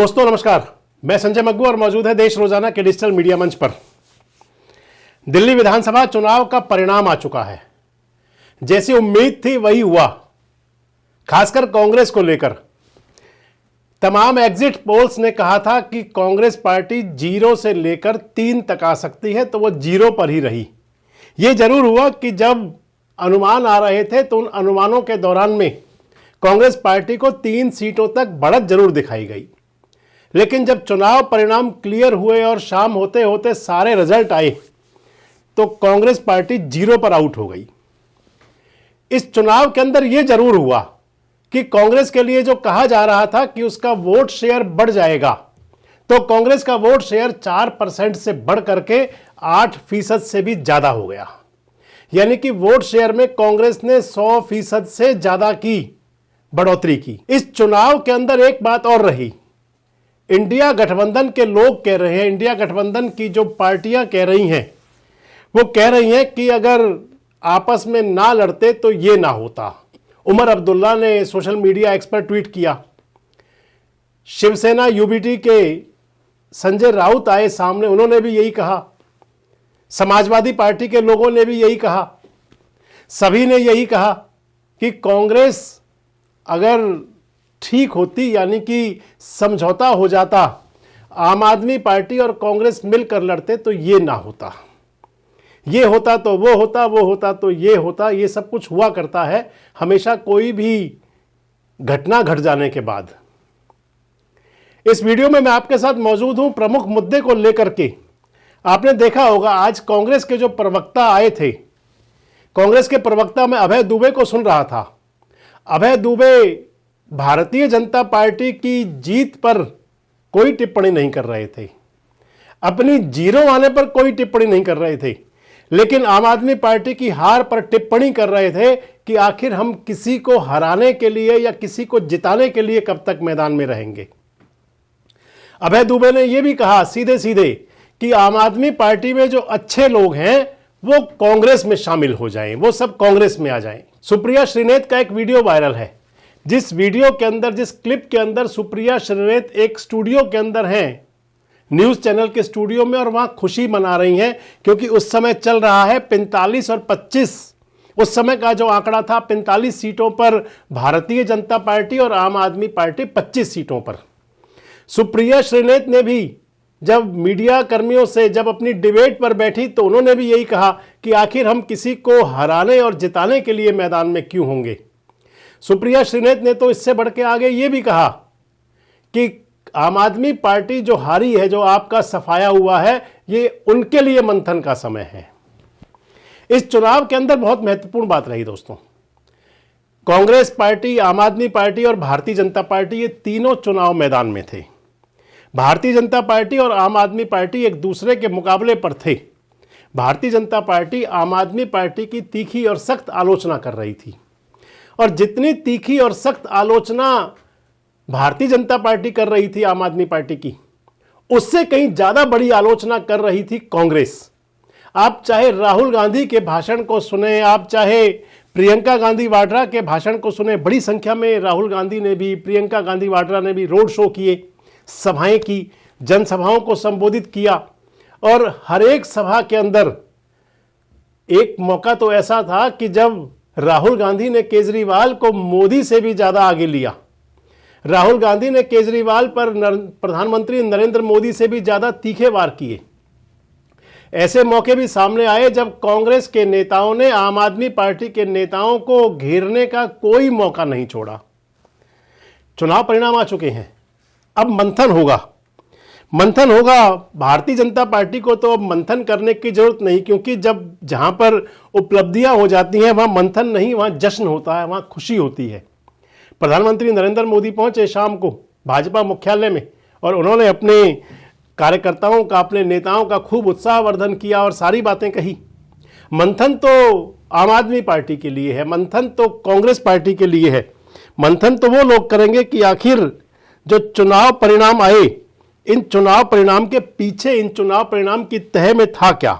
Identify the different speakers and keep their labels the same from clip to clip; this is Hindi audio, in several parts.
Speaker 1: दोस्तों नमस्कार, मैं संजय मग्गू और मौजूद है देश रोजाना के डिजिटल मीडिया मंच पर। दिल्ली विधानसभा चुनाव का परिणाम आ चुका है। जैसी उम्मीद थी वही हुआ। खासकर कांग्रेस को लेकर तमाम एग्जिट पोल्स ने कहा था कि कांग्रेस पार्टी 0 से लेकर 3 तक आ सकती है, तो वो 0 पर ही रही। यह जरूर हुआ कि जब अनुमान आ रहे थे तो उन अनुमानों के दौरान में कांग्रेस पार्टी को 3 सीटों तक बढ़त जरूर दिखाई गई। लेकिन जब चुनाव परिणाम क्लियर हुए और शाम होते होते सारे रिजल्ट आए तो कांग्रेस पार्टी 0 पर आउट हो गई। इस चुनाव के अंदर यह जरूर हुआ कि कांग्रेस के लिए जो कहा जा रहा था कि उसका वोट शेयर बढ़ जाएगा, तो कांग्रेस का वोट शेयर 4% से बढ़ करके 8% से भी ज्यादा हो गया। यानी कि वोट शेयर में कांग्रेस ने 100% से ज्यादा की बढ़ोतरी की। इस चुनाव के अंदर एक बात और रही, इंडिया गठबंधन के लोग कह रहे हैं, इंडिया गठबंधन की जो पार्टियां कह रही हैं, वो कह रही हैं कि अगर आपस में ना लड़ते तो ये ना होता। उमर अब्दुल्ला ने सोशल मीडिया एक्स पर ट्वीट किया। शिवसेना यूबीटी के संजय राउत आए सामने, उन्होंने भी यही कहा। समाजवादी पार्टी के लोगों ने भी यही कहा। सभी ने यही कहा कि कांग्रेस अगर ठीक होती, यानी कि समझौता हो जाता, आम आदमी पार्टी और कांग्रेस मिलकर लड़ते, तो ये ना होता। ये होता तो वो होता, वो होता तो ये होता। ये सब कुछ हुआ करता है हमेशा कोई भी घटना घट जाने के बाद। इस वीडियो में मैं आपके साथ मौजूद हूं प्रमुख मुद्दे को लेकर के। आपने देखा होगा आज कांग्रेस के जो प्रवक्ता आए थे, कांग्रेस के प्रवक्ता मैं अभय दुबे को सुन रहा था। अभय दुबे भारतीय जनता पार्टी की जीत पर कोई टिप्पणी नहीं कर रहे थे, अपनी 0 आने पर कोई टिप्पणी नहीं कर रहे थे, लेकिन आम आदमी पार्टी की हार पर टिप्पणी कर रहे थे कि आखिर हम किसी को हराने के लिए या किसी को जिताने के लिए कब तक मैदान में रहेंगे। अभय दुबे ने यह भी कहा सीधे सीधे कि आम आदमी पार्टी में जो अच्छे लोग हैं वो कांग्रेस में शामिल हो जाएं, वो सब कांग्रेस में आ जाएं। सुप्रिया श्रीनेत का एक वीडियो वायरल है, जिस वीडियो के अंदर, जिस क्लिप के अंदर सुप्रिया श्रीनेत एक स्टूडियो के अंदर हैं, न्यूज चैनल के स्टूडियो में, और वहां खुशी मना रही हैं क्योंकि उस समय चल रहा है 45 और 25। उस समय का जो आंकड़ा था 45 सीटों पर भारतीय जनता पार्टी और आम आदमी पार्टी 25 सीटों पर। सुप्रिया श्रीनेत ने भी जब मीडिया कर्मियों से जब अपनी डिबेट पर बैठी तो उन्होंने भी यही कहा कि आखिर हम किसी को हराने और जिताने के लिए मैदान में क्यों होंगे। सुप्रिया श्रीनेत ने तो इससे बढ़ के आगे ये भी कहा कि आम आदमी पार्टी जो हारी है, जो आपका सफाया हुआ है, ये उनके लिए मंथन का समय है। इस चुनाव के अंदर बहुत महत्वपूर्ण बात रही दोस्तों। कांग्रेस पार्टी, आम आदमी पार्टी और भारतीय जनता पार्टी, ये तीनों चुनाव मैदान में थे। भारतीय जनता पार्टी और आम आदमी पार्टी एक दूसरे के मुकाबले पर थे। भारतीय जनता पार्टी आम आदमी पार्टी की तीखी और सख्त आलोचना कर रही थी, और जितनी तीखी और सख्त आलोचना भारतीय जनता पार्टी कर रही थी आम आदमी पार्टी की, उससे कहीं ज्यादा बड़ी आलोचना कर रही थी कांग्रेस। आप चाहे राहुल गांधी के भाषण को सुने, आप चाहे प्रियंका गांधी वाड्रा के भाषण को सुने, बड़ी संख्या में राहुल गांधी ने भी, प्रियंका गांधी वाड्रा ने भी रोड शो किए, सभाएं की, जनसभाओं को संबोधित किया। और हर एक सभा के अंदर एक मौका तो ऐसा था कि जब राहुल गांधी ने केजरीवाल को मोदी से भी ज्यादा आगे लिया, राहुल गांधी ने केजरीवाल पर प्रधानमंत्री नरेंद्र मोदी से भी ज्यादा तीखे वार किए। ऐसे मौके भी सामने आए जब कांग्रेस के नेताओं ने आम आदमी पार्टी के नेताओं को घेरने का कोई मौका नहीं छोड़ा। चुनाव परिणाम आ चुके हैं, अब मंथन होगा। मंथन होगा। भारतीय जनता पार्टी को तो अब मंथन करने की जरूरत नहीं, क्योंकि जब जहां पर उपलब्धियां हो जाती हैं वहां मंथन नहीं, वहां जश्न होता है, वहां खुशी होती है। प्रधानमंत्री नरेंद्र मोदी पहुंचे शाम को भाजपा मुख्यालय में, और उन्होंने अपने कार्यकर्ताओं का, अपने नेताओं का खूब उत्साहवर्धन किया और सारी बातें कही। मंथन तो आम आदमी पार्टी के लिए है, मंथन तो कांग्रेस पार्टी के लिए है। मंथन तो वो लोग करेंगे कि आखिर जो चुनाव परिणाम आए, इन चुनाव परिणाम के पीछे, इन चुनाव परिणाम की तह में था क्या।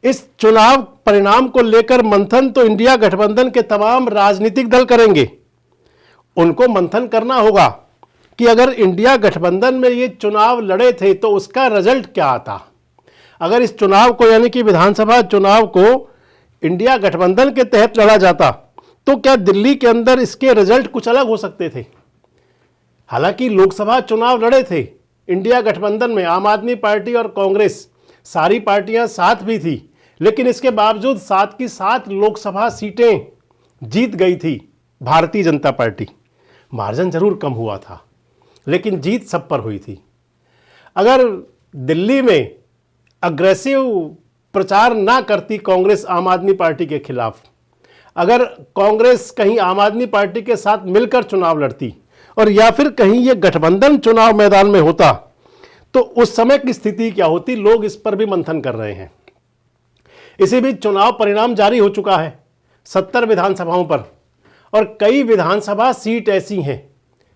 Speaker 1: इस चुनाव परिणाम को लेकर मंथन तो इंडिया गठबंधन के तमाम राजनीतिक दल करेंगे। उनको मंथन करना होगा कि अगर इंडिया गठबंधन में ये चुनाव लड़े थे तो उसका रिजल्ट क्या आता। अगर इस चुनाव को यानी कि विधानसभा चुनाव को इंडिया गठबंधन के तहत लड़ा जाता तो क्या दिल्ली के अंदर इसके रिजल्ट कुछ अलग हो सकते थे। हालांकि लोकसभा चुनाव लड़े थे इंडिया गठबंधन में, आम आदमी पार्टी और कांग्रेस सारी पार्टियां साथ भी थी, लेकिन इसके बावजूद 7 की 7 लोकसभा सीटें जीत गई थी भारतीय जनता पार्टी। मार्जिन जरूर कम हुआ था लेकिन जीत सब पर हुई थी। अगर दिल्ली में अग्रेसिव प्रचार ना करती कांग्रेस आम आदमी पार्टी के खिलाफ, अगर कांग्रेस कहीं आम आदमी पार्टी के साथ मिलकर चुनाव लड़ती और या फिर कहीं ये गठबंधन चुनाव मैदान में होता तो उस समय की स्थिति क्या होती, लोग इस पर भी मंथन कर रहे हैं। इसी बीच चुनाव परिणाम जारी हो चुका है 70 विधानसभाओं पर, और कई विधानसभा सीट ऐसी हैं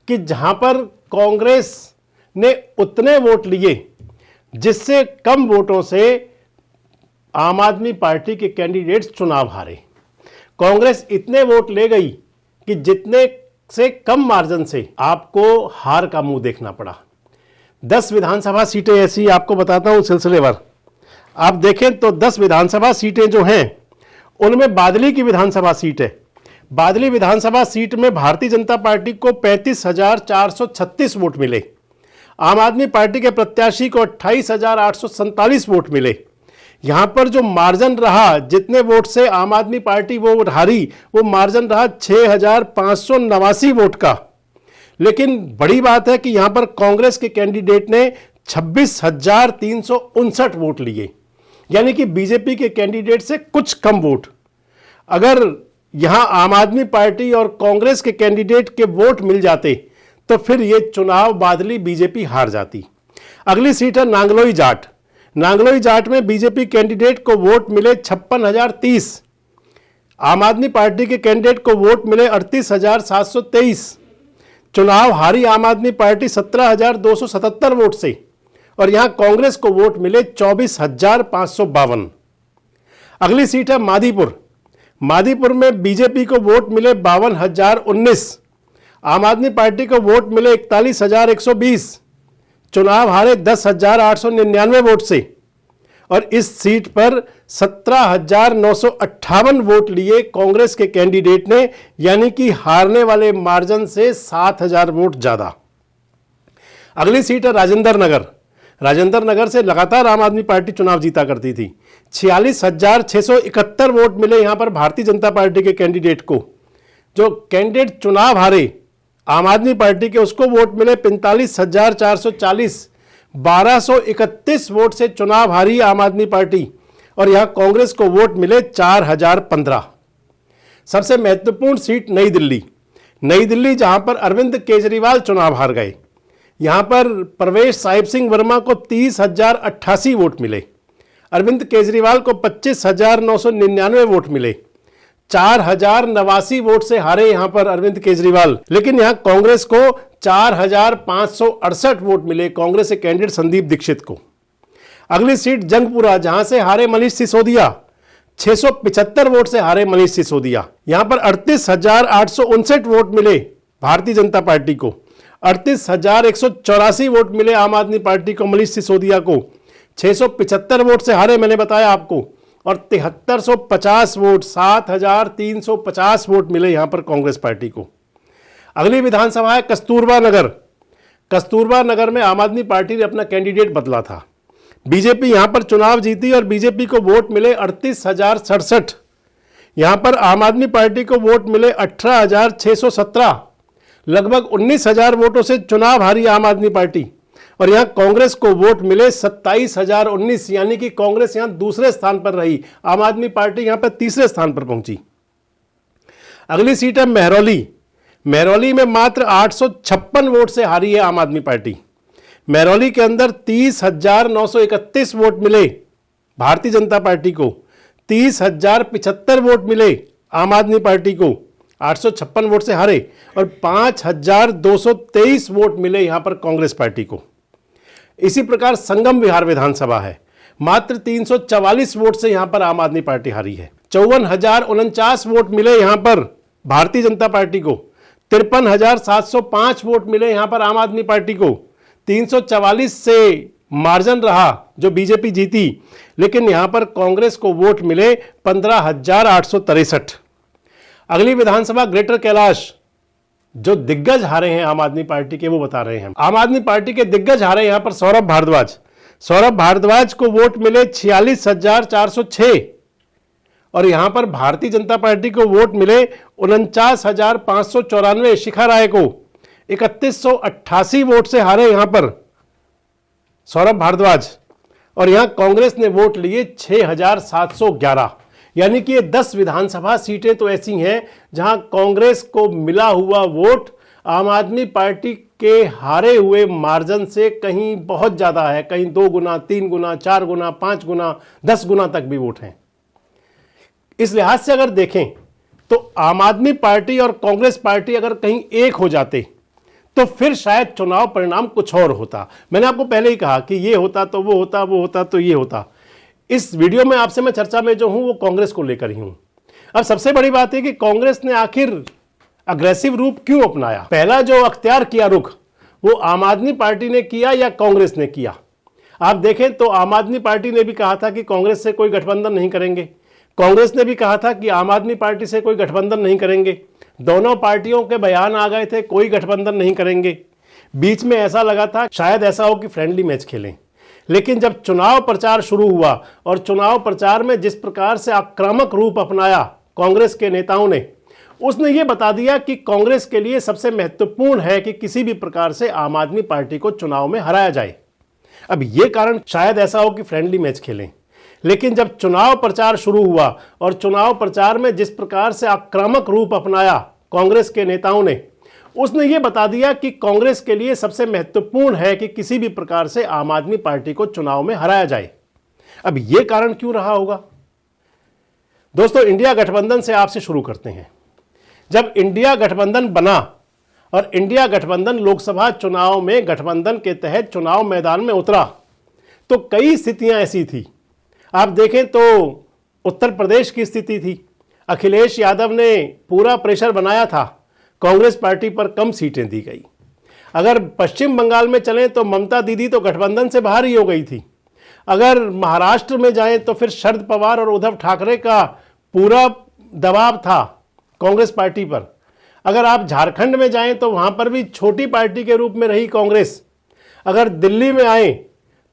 Speaker 1: कि जहां पर कांग्रेस ने उतने वोट लिए जिससे कम वोटों से आम आदमी पार्टी के कैंडिडेट्स चुनाव हारे। कांग्रेस इतने वोट ले गई कि जितने से कम मार्जिन से आपको हार का मुंह देखना पड़ा। 10 विधानसभा सीटें ऐसी आपको बताता हूं सिलसिलेवार। आप देखें तो 10 विधानसभा सीटें जो हैं उनमें बादली की विधानसभा सीट है। बादली विधानसभा सीट में भारतीय जनता पार्टी को 35,436 वोट मिले, आम आदमी पार्टी के प्रत्याशी को 28,847 वोट मिले। यहां पर जो मार्जिन रहा, जितने वोट से आम आदमी पार्टी वो हारी, वो मार्जिन रहा 6,589 वोट का। लेकिन बड़ी बात है कि यहां पर कांग्रेस के कैंडिडेट ने 26,359 वोट लिए, यानी कि बीजेपी के कैंडिडेट से कुछ कम वोट। अगर यहां आम आदमी पार्टी और कांग्रेस के कैंडिडेट के वोट मिल जाते तो फिर यह चुनाव बादली बीजेपी हार जाती। अगली सीट है नांगलोई जाट। नांगलोई जाट में बीजेपी कैंडिडेट को वोट मिले 56,030, आम आदमी पार्टी के कैंडिडेट को वोट मिले 38,723। चुनाव हारी आम आदमी पार्टी 17,277 वोट से, और यहां कांग्रेस को वोट मिले 24,552। अगली सीट है मादीपुर। मादीपुर में बीजेपी को वोट मिले 52,019, आम आदमी पार्टी को वोट मिले 41,120। चुनाव हारे 10,899 वोट से, और इस सीट पर 17,958 वोट लिए कांग्रेस के कैंडिडेट ने, यानी कि हारने वाले मार्जिन से 7,000 वोट ज्यादा। अगली सीट है राजेंद्र नगर। राजेंद्र नगर से लगातार आम आदमी पार्टी चुनाव जीता करती थी। 46,671 वोट मिले यहां पर भारतीय जनता पार्टी के कैंडिडेट को। जो कैंडिडेट चुनाव हारे आम आदमी पार्टी के, उसको वोट मिले 45,440। 1231 वोट से चुनाव हारी आम आदमी पार्टी, और यहां कांग्रेस को वोट मिले 4,015। सबसे महत्वपूर्ण सीट नई दिल्ली। नई दिल्ली जहां पर अरविंद केजरीवाल चुनाव हार गए, यहां पर प्रवेश साहिब सिंह वर्मा को 30,088 वोट मिले, अरविंद केजरीवाल को 25,999 वोट मिले। 4,089 वोट से हारे यहां पर अरविंद केजरीवाल, लेकिन यहां कांग्रेस को 4,568 वोट मिले, कांग्रेस के कैंडिडेट संदीप दीक्षित को। अगली सीट जंगपुरा, जहां से हारे मनीष सिसोदिया, 675 वोट से हारे मनीष सिसोदिया। यहां पर 38,859 वोट मिले भारतीय जनता पार्टी को, 38,184 वोट मिले आम आदमी पार्टी को, मनीष सिसोदिया को 675 वोट से हारे, मैंने बताया आपको, और 7350 वोट 7,350 वोट मिले यहां पर कांग्रेस पार्टी को। अगली विधानसभा है कस्तूरबा नगर। कस्तूरबा नगर में आम आदमी पार्टी ने अपना कैंडिडेट बदला था। बीजेपी यहां पर चुनाव जीती और बीजेपी को वोट मिले 38,067। यहां पर आम आदमी पार्टी को वोट मिले 18,617। लगभग 19,000 वोटों से चुनाव हारी आम आदमी पार्टी, और यहां कांग्रेस को वोट मिले 27,019, यानी कि कांग्रेस यहां दूसरे स्थान पर रही, आम आदमी पार्टी यहां पर तीसरे स्थान पर पहुंची। अगली सीट है महरौली। महरौली में मात्र 856 वोट से हारी है आम आदमी पार्टी। महरौली के अंदर 30,931 वोट मिले भारतीय जनता पार्टी को, 30,075 वोट मिले आम आदमी पार्टी को, 856 वोट से हारे, और 5,223 वोट मिले यहां पर कांग्रेस पार्टी को। इसी प्रकार संगम विहार विधानसभा है, मात्र 344 वोट से यहां पर आम आदमी पार्टी हारी है। 54,049 वोट मिले यहां पर भारतीय जनता पार्टी को, 53,705 वोट मिले यहां पर आम आदमी पार्टी को। 344 से मार्जिन रहा जो बीजेपी जीती, लेकिन यहां पर कांग्रेस को वोट मिले 15,863। अगली विधानसभा ग्रेटर कैलाश, जो दिग्गज हारे हैं आम आदमी पार्टी के, वो बता रहे हैं। आम आदमी पार्टी के दिग्गज हारे यहां पर सौरभ भारद्वाज। सौरभ भारद्वाज को वोट मिले 46,406 और यहां पर भारतीय जनता पार्टी को वोट मिले 49,594। शिखा राय को 3188 वोट से हारे यहां पर सौरभ भारद्वाज, और यहां कांग्रेस ने वोट लिए 6,711। यानी कि ये 10 विधानसभा सीटें तो ऐसी हैं जहां कांग्रेस को मिला हुआ वोट आम आदमी पार्टी के हारे हुए मार्जिन से कहीं बहुत ज्यादा है, कहीं 2 गुना, 3 गुना, 4 गुना, 5 गुना, 10 गुना तक भी वोट हैं। इस लिहाज से अगर देखें तो आम आदमी पार्टी और कांग्रेस पार्टी अगर कहीं एक हो जाते तो फिर शायद चुनाव परिणाम कुछ और होता। मैंने आपको पहले ही कहा कि ये होता तो वो होता, वो होता तो ये होता। इस वीडियो में आपसे मैं चर्चा में जो हूं वो कांग्रेस को लेकर ही हूं। अब सबसे बड़ी बात है कि कांग्रेस ने आखिर अग्रेसिव रूप क्यों अपनाया। पहला जो अख्तियार किया रुख, वो आम आदमी पार्टी ने किया या कांग्रेस ने किया। आप देखें तो आम आदमी पार्टी ने भी कहा था कि कांग्रेस से कोई गठबंधन नहीं करेंगे, कांग्रेस ने भी कहा था कि आम आदमी पार्टी से कोई गठबंधन नहीं करेंगे। दोनों पार्टियों के बयान आ गए थे, कोई गठबंधन नहीं करेंगे। बीच में ऐसा लगा था शायद ऐसा हो कि फ्रेंडली मैच खेलें, लेकिन जब चुनाव प्रचार शुरू हुआ और चुनाव प्रचार में जिस प्रकार से आक्रामक रूप अपनाया कांग्रेस के नेताओं ने, उसने ये बता दिया कि कांग्रेस के लिए सबसे महत्वपूर्ण है कि किसी भी प्रकार से आम आदमी पार्टी को चुनाव में हराया जाए। अब ये कारण शायद ऐसा हो कि फ्रेंडली मैच खेलें, लेकिन जब चुनाव प्रचार शुरू हुआ और चुनाव प्रचार में जिस प्रकार से आक्रामक रूप अपनाया कांग्रेस के नेताओं ने, उसने ये बता दिया कि कांग्रेस के लिए सबसे महत्वपूर्ण है कि किसी भी प्रकार से आम आदमी पार्टी को चुनाव में हराया जाए। अब ये कारण क्यों रहा होगा? दोस्तों, इंडिया गठबंधन से आपसे शुरू करते हैं। जब इंडिया गठबंधन बना और इंडिया गठबंधन लोकसभा चुनाव में गठबंधन के तहत चुनाव मैदान में उतरा, तो कई स्थितियां ऐसी थी। आप देखें तो उत्तर प्रदेश की स्थिति थी, अखिलेश यादव ने पूरा प्रेशर बनाया था, कांग्रेस पार्टी पर कम सीटें दी गई। अगर पश्चिम बंगाल में चलें तो ममता दीदी तो गठबंधन से बाहर ही हो गई थी। अगर महाराष्ट्र में जाएं तो फिर शरद पवार और उद्धव ठाकरे का पूरा दबाव था कांग्रेस पार्टी पर। अगर आप झारखंड में जाएं तो वहां पर भी छोटी पार्टी के रूप में रही कांग्रेस। अगर दिल्ली में आए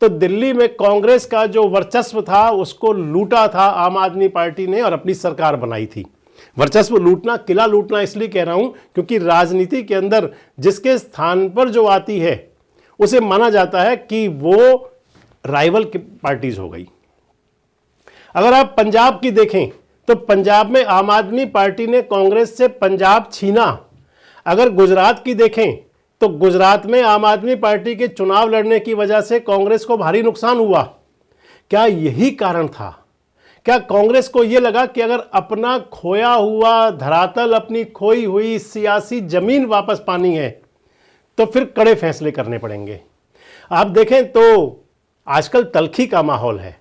Speaker 1: तो दिल्ली में कांग्रेस का जो वर्चस्व था उसको लूटा था आम आदमी पार्टी ने और अपनी सरकार बनाई थी। वर्चस्व लूटना, किला लूटना इसलिए कह रहा हूं क्योंकि राजनीति के अंदर जिसके स्थान पर जो आती है उसे माना जाता है कि वो राइवल पार्टीज हो गई। अगर आप पंजाब की देखें तो पंजाब में आम आदमी पार्टी ने कांग्रेस से पंजाब छीना। अगर गुजरात की देखें तो गुजरात में आम आदमी पार्टी के चुनाव लड़ने की वजह से कांग्रेस को भारी नुकसान हुआ। क्या यही कारण था? क्या कांग्रेस को यह लगा कि अगर अपना खोया हुआ धरातल, अपनी खोई हुई सियासी जमीन वापस पानी है तो फिर कड़े फैसले करने पड़ेंगे? आप देखें तो आजकल तल्खी का माहौल है।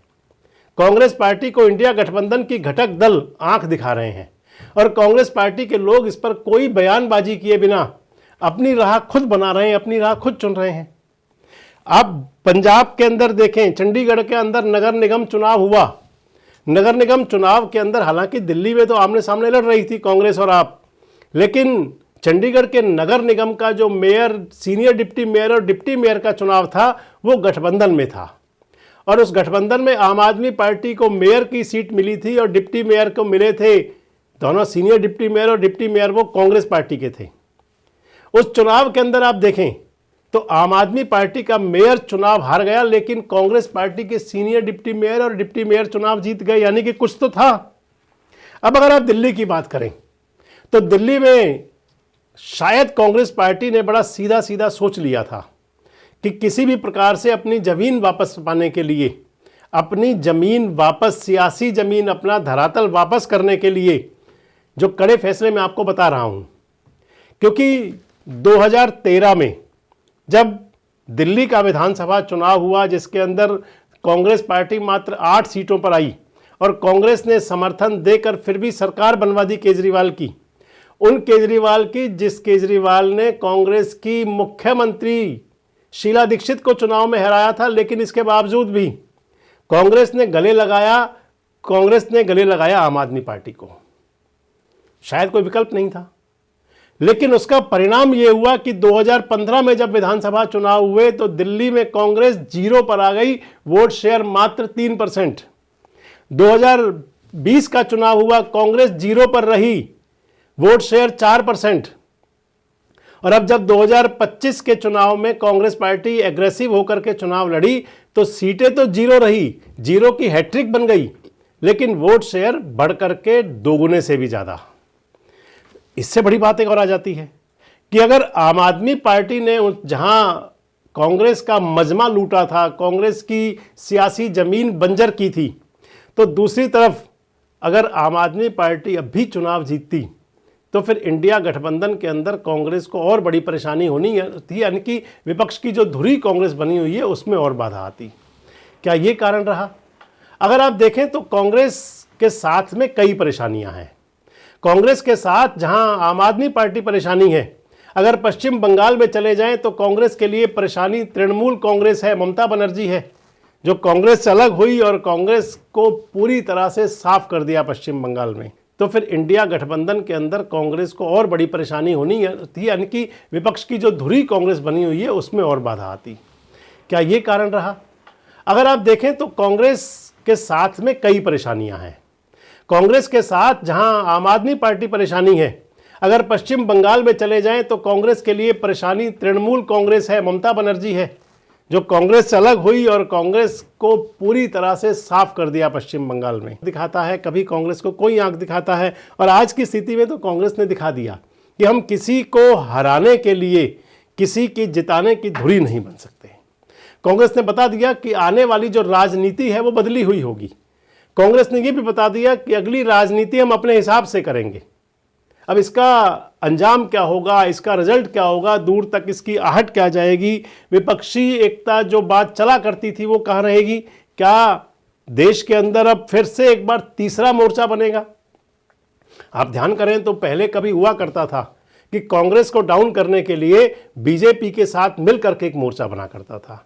Speaker 1: कांग्रेस पार्टी को इंडिया गठबंधन की घटक दल आंख दिखा रहे हैं और कांग्रेस पार्टी के लोग इस पर कोई बयानबाजी किए बिना अपनी राह खुद बना रहे हैं, अपनी राह खुद चुन रहे हैं। आप पंजाब के अंदर देखें, चंडीगढ़ के अंदर नगर निगम चुनाव हुआ। नगर निगम चुनाव के अंदर हालांकि दिल्ली में तो आमने सामने लड़ रही थी कांग्रेस और आप, लेकिन चंडीगढ़ के नगर निगम का जो मेयर, सीनियर डिप्टी मेयर और डिप्टी मेयर का चुनाव था वो गठबंधन में था और उस गठबंधन में आम आदमी पार्टी को मेयर की सीट मिली थी और डिप्टी मेयर को मिले थे, दोनों सीनियर डिप्टी मेयर और डिप्टी मेयर वो कांग्रेस पार्टी के थे। उस चुनाव के अंदर आप देखें तो आम आदमी पार्टी का मेयर चुनाव हार गया, लेकिन कांग्रेस पार्टी के सीनियर डिप्टी मेयर और डिप्टी मेयर चुनाव जीत गए, यानी कि कुछ तो था। अब अगर आप दिल्ली की बात करें तो दिल्ली में शायद कांग्रेस पार्टी ने बड़ा सीधा सीधा सोच लिया था कि किसी भी प्रकार से अपनी जमीन वापस पाने के लिए, अपनी जमीन वापस, सियासी जमीन, अपना धरातल वापस करने के लिए जो कड़े फैसले मैं आपको बता रहा हूं, क्योंकि 2013 में जब दिल्ली का विधानसभा चुनाव हुआ जिसके अंदर कांग्रेस पार्टी मात्र 8 सीटों पर आई और कांग्रेस ने समर्थन देकर फिर भी सरकार बनवा दी केजरीवाल की, उन केजरीवाल की जिस केजरीवाल ने कांग्रेस की मुख्यमंत्री शीला दीक्षित को चुनाव में हराया था। लेकिन इसके बावजूद भी कांग्रेस ने गले लगाया आम आदमी पार्टी को। शायद कोई विकल्प नहीं था, लेकिन उसका परिणाम यह हुआ कि 2015 में जब विधानसभा चुनाव हुए तो दिल्ली में कांग्रेस 0 पर आ गई, वोट शेयर मात्र 3%। 2020 का चुनाव हुआ, कांग्रेस 0 पर रही, वोट शेयर 4%। और अब जब 2025 के चुनाव में कांग्रेस पार्टी एग्रेसिव होकर के चुनाव लड़ी तो सीटें तो 0 रही, 0 की हैट्रिक बन गई, लेकिन वोट शेयर बढ़कर के दोगुने से भी ज्यादा। इससे बड़ी बात एक और आ जाती है कि अगर आम आदमी पार्टी ने जहां कांग्रेस का मजमा लूटा था, कांग्रेस की सियासी जमीन बंजर की थी, तो दूसरी तरफ अगर आम आदमी पार्टी अब भी चुनाव जीतती तो फिर इंडिया गठबंधन के अंदर कांग्रेस को और बड़ी परेशानी होनी थी, यानी कि विपक्ष की जो धुरी कांग्रेस बनी हुई है उसमें और बाधा आती। क्या ये कारण रहा? अगर आप देखें तो कांग्रेस के साथ में कई परेशानियां हैं। कांग्रेस के साथ जहां आम आदमी पार्टी परेशानी है, अगर पश्चिम बंगाल में चले जाएं तो कांग्रेस के लिए परेशानी तृणमूल कांग्रेस है, ममता बनर्जी है, जो कांग्रेस से अलग हुई और कांग्रेस को पूरी तरह से साफ कर दिया पश्चिम बंगाल में। तो फिर इंडिया गठबंधन के अंदर कांग्रेस को और बड़ी परेशानी होनी थी, यानी कि विपक्ष की जो धुरी कांग्रेस बनी हुई है उसमें और बाधा आती। क्या ये कारण रहा? अगर आप देखें तो कांग्रेस के साथ में कई परेशानियां हैं। कांग्रेस के साथ जहां आम आदमी पार्टी परेशानी है, अगर पश्चिम बंगाल में चले जाएं तो कांग्रेस के लिए परेशानी तृणमूल कांग्रेस है, ममता बनर्जी है, जो कांग्रेस से अलग हुई और कांग्रेस को पूरी तरह से साफ कर दिया पश्चिम बंगाल में। दिखाता है, कभी कांग्रेस को कोई आंख दिखाता है, और आज की स्थिति में तो कांग्रेस ने दिखा दिया कि हम किसी को हराने के लिए किसी की जिताने की धुरी नहीं बन सकते। कांग्रेस ने बता दिया कि आने वाली जो राजनीति है वो बदली हुई होगी। कांग्रेस ने यह भी बता दिया कि अगली राजनीति हम अपने हिसाब से करेंगे। अब इसका अंजाम क्या होगा, इसका रिजल्ट क्या होगा, दूर तक इसकी आहट क्या जाएगी, विपक्षी एकता जो बात चला करती थी वो कहाँ रहेगी? क्या देश के अंदर अब फिर से एक बार तीसरा मोर्चा बनेगा? आप ध्यान करें तो पहले कभी हुआ करता था कि कांग्रेस को डाउन करने के लिए बीजेपी के साथ मिलकर के एक मोर्चा बना करता था।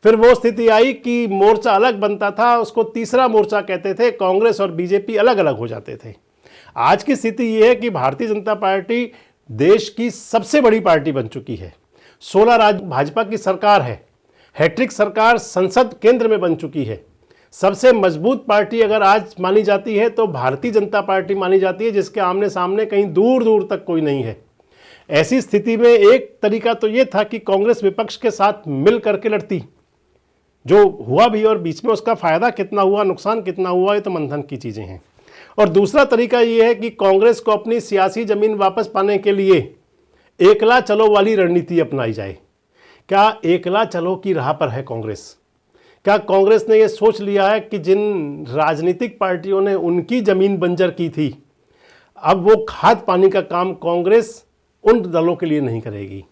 Speaker 1: फिर वो स्थिति आई कि मोर्चा अलग बनता था, उसको तीसरा मोर्चा कहते थे, कांग्रेस और बीजेपी अलग अलग हो जाते थे। आज की स्थिति यह है कि भारतीय जनता पार्टी देश की सबसे बड़ी पार्टी बन चुकी है। 16 राज्य भाजपा की सरकार है, हैट्रिक सरकार संसद केंद्र में बन चुकी है। सबसे मजबूत पार्टी अगर आज मानी जाती है तो भारतीय जनता पार्टी मानी जाती है, जिसके आमने सामने कहीं दूर दूर तक कोई नहीं है। ऐसी स्थिति में एक तरीका तो यह था कि कांग्रेस विपक्ष के साथ मिल करके लड़ती, जो हुआ भी, और बीच में उसका फायदा कितना हुआ, नुकसान कितना हुआ, ये तो मंथन की चीजें हैं। और दूसरा तरीका यह है कि कांग्रेस को अपनी सियासी जमीन वापस पाने के लिए एकला चलो वाली रणनीति अपनाई जाए। क्या एकला चलो की राह पर है कांग्रेस? क्या कांग्रेस ने यह सोच लिया है कि जिन राजनीतिक पार्टियों ने उनकी जमीन बंजर की थी, अब वो खाद पानी का काम कांग्रेस उन दलों के लिए नहीं करेगी?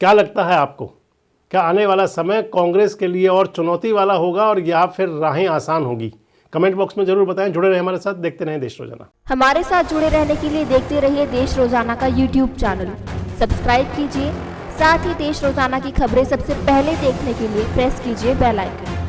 Speaker 1: क्या लगता है आपको? क्या आने वाला समय कांग्रेस के लिए और चुनौती वाला होगा और या फिर राहें आसान होगी? कमेंट बॉक्स में जरूर बताएं। जुड़े रहे हमारे साथ, देखते रहें देश रोजाना।
Speaker 2: हमारे साथ जुड़े रहने के लिए देखते रहिए देश रोजाना का YouTube चैनल सब्सक्राइब कीजिए। साथ ही देश रोजाना की खबरें सबसे पहले देखने के लिए प्रेस कीजिए बेल आइकन।